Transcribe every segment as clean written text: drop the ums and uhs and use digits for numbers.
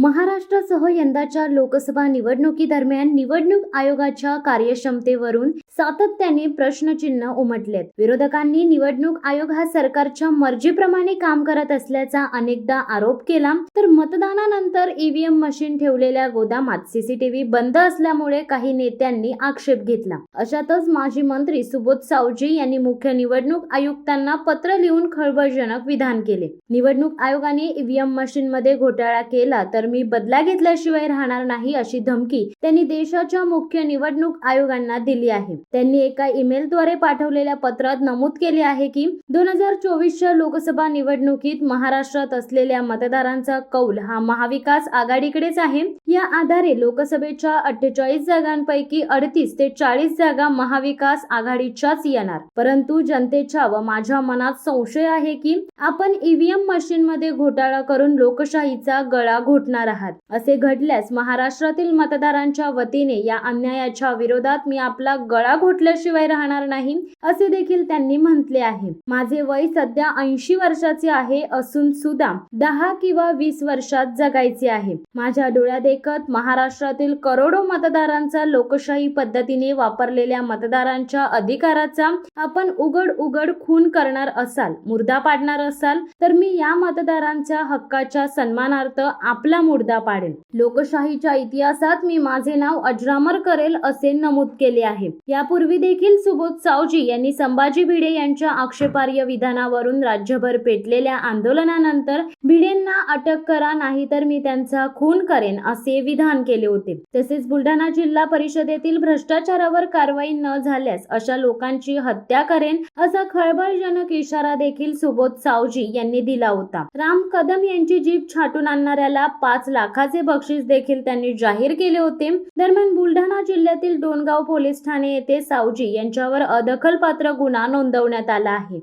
महाराष्ट्रासह यंदाच्या लोकसभा निवडणुकीदरम्यान निवडणूक आयोगाच्या कार्यक्षमतेवरून सातत्याने प्रश्नचिन्ह उमटलेत। विरोधकांनी निवडणूक आयोग हा सरकारच्या मर्जीप्रमाणे काम करत असल्याचा अनेकदा आरोप केला, तर मतदानानंतर ईव्हीएम मशीन ठेवलेल्या गोदामात सीसीटीव्ही बंद असल्यामुळे काही नेत्यांनी आक्षेप घेतला। अशातच माजी मंत्री सुबोध सावजी यांनी मुख्य निवडणूक आयुक्तांना पत्र लिहून खळबळजनक विधान केले। निवडणूक आयोगाने ईव्हीएम मशीनमध्ये घोटाळा केला तर मी बदला घेतल्याशिवाय राहणार नाही अशी धमकी त्यांनी देशाच्या मुख्य निवडणूक आयोगांना दिली आहे। त्यांनी एका ईमेलद्वारे पाठवलेल्या पत्रात नमूद केले आहे की 2024च्या लोकसभा निवडणुकीत महाराष्ट्रात असलेल्या मतदारांचा कौल हा महाविकास आघाडीकडेच आहे। या आधारे लोकसभेच्या 48 जागांपैकी 38 ते 40 जागा महाविकास आघाडीच्याच येणार, परंतु जनतेच्या व माझ्या मनात संशय आहे की आपण ईव्हीएम मशीनमध्ये घोटाळा करून लोकशाहीचा गळा घोटणार आहात। असे घडल्यास महाराष्ट्रातील मतदारांच्या वतीने या अन्यायाच्या विरोधात मी आपला गळा घोटल्याशिवाय राहणार नाही असे देखील त्यांनी म्हटले आहे। माझे वय सध्या 80 वर्षाचे आहे असून सुद्धा 10 किंवा 20 वर्षात जगायचे आहे। माझ्या डोळ्यात देखत महाराष्ट्रातील करोडो मतदारांचा लोकशाही पद्धतीने वापरलेल्या मतदारांच्या अधिकाराचा आपण उघड खून करणार असाल, मुर्दा पाडणार असाल, तर मी या मतदारांच्या हक्काच्या सन्मानार्थ आपला मुर्दा पाडेल। लोकशाहीच्या इतिहासात मी माझे नाव अजरामर करेल असे नमूद केले आहे। यापूर्वी देखील सुबोध सावजी यांनी संभाजी भिडे यांच्या आक्षेपार्ह विधानावरून राज्यभर पेटलेल्या आंदोलनानंतर भिडेंना अटक करा नाहीतर मी त्यांचा खून करेन असे विधान केले होते। तसेच बुलढाणा जिल्हा परिषदेतील भ्रष्टाचारावर कारवाई न झाल्यास अशा लोकांची हत्या करेन असा खळबळजनक इशारा देखील सुबोध सावजी यांनी दिला होता। राम कदम यांची जीप छाटून आणणाऱ्याला 5 लाखाचे बक्षीस देखील त्यांनी जाहीर केले होते। दरम्यान बुलढाणा जिल्ह्यातील डोणगाव पोलीस ठाणे येथे सावजी यांच्यावर अदखलपात्र गुन्हा नोंदवण्यात आला आहे।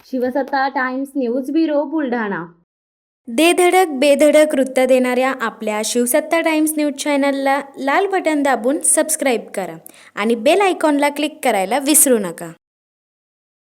शिवसत्ता टाइम्स न्यूज ब्युरो बुलढाणा। दे धडक बेधडक वृत्त देणाऱ्या आपल्या शिवसत्ता टाइम्स न्यूज चॅनलला लाल बटन दाबून सबस्क्राईब करा आणि बेल आयकॉनला क्लिक करायला विसरू नका।